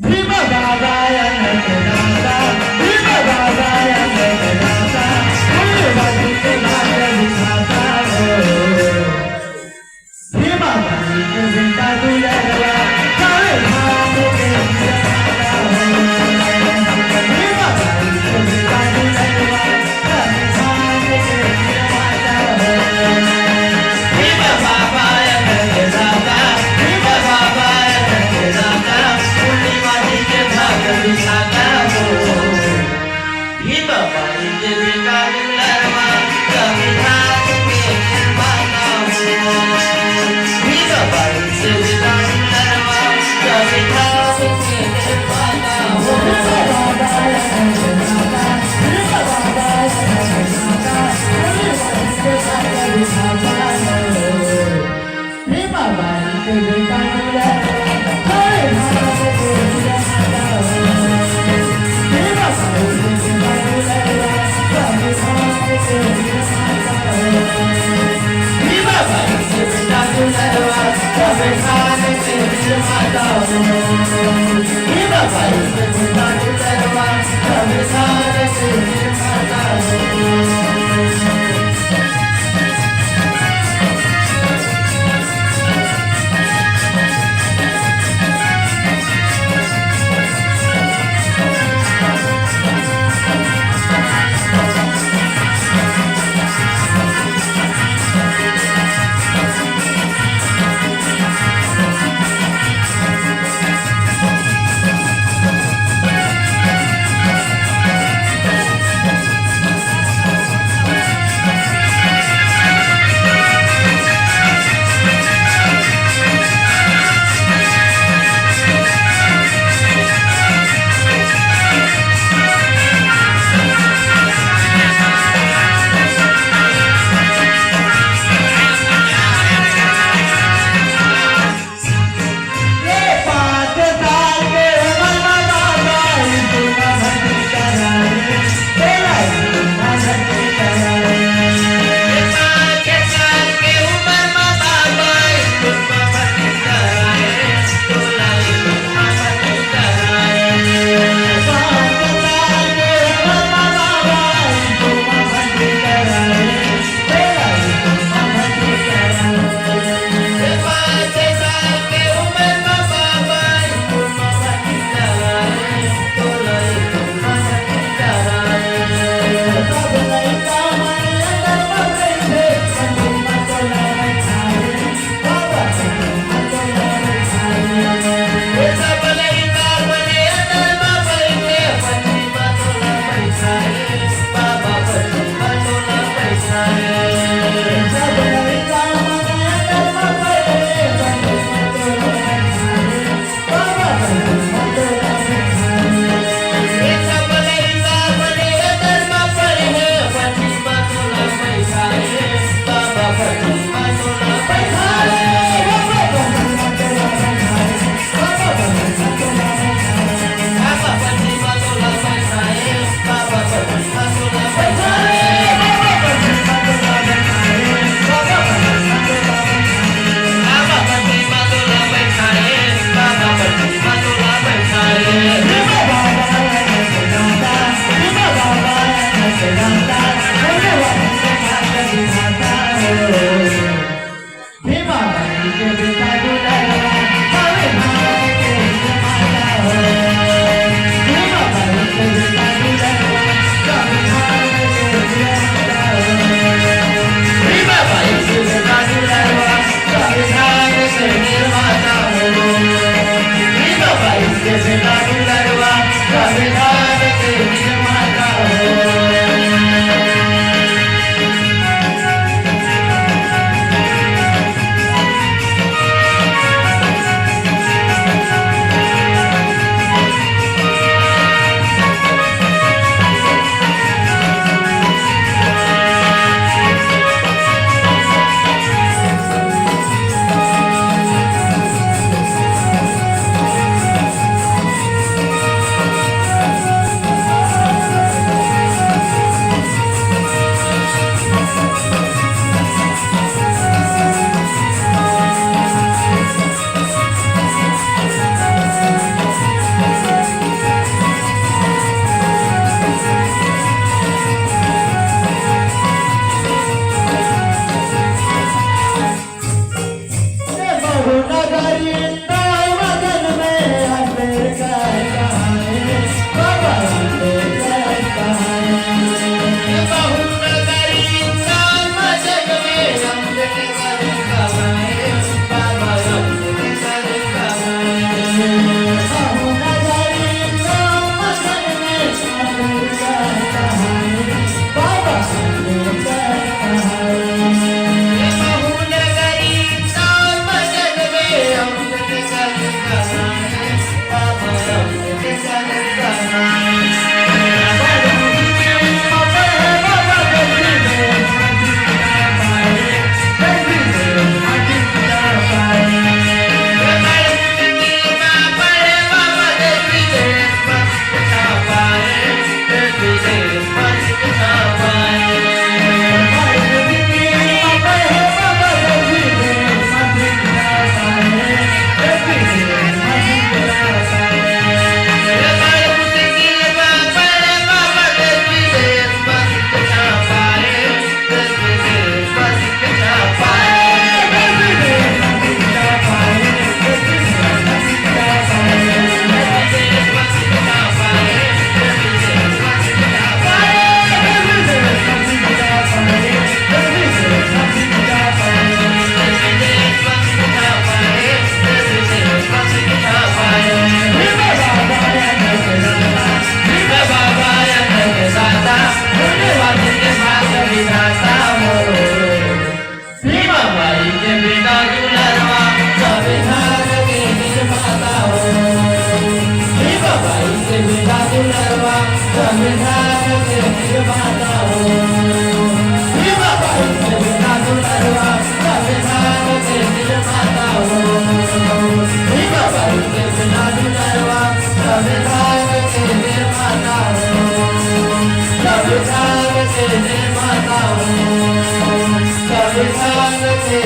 भीमा बाबाय नंदनाथा भीमा बाबाय नंदनाथा फूलवाली के भाग्य विधाता हो भीमा बाई के बेटा दुलरवा काले धाम के जमाता हो भीमा बाई के बेटा दुलरवा काले धाम के जमाता हो भीमा बाबाय नंदनाथा भीमा बाबाय नंदनाथा फूलवाली के भाग्य विधाता हो भीमा बाई के बेटा दुलरवा काले धाम के जमाता हो भीमा बाई के बेटा दुलरवा काले धाम के जमाता हो भीमा बाबाय नंदनाथा भीमा बाबाय नंदनाथा फूलवाली के भाग्य विधाता हो भीमा बाई के बेटा दुलरवा काले धाम के जमाता हो भीमा बाई के बेटा दुलरवा काले धाम के जमाता हो भीमा बाई के बेटा दुलरवा काले धाम के जमाता हो भीमा बाई के बेटा दुलरवा काले धाम के जमाता हो नगरी मगन में अम्बेडकर कहानी बाबा अम्बेडकर कहानी बहु नगरी मगन में अम्बेडकर कहानी बाबा अम्बेडकर कहानी बहु नगरी मगन में अम्बेडकर कहानी बाबा अम्बेडकर कहानी संविधान के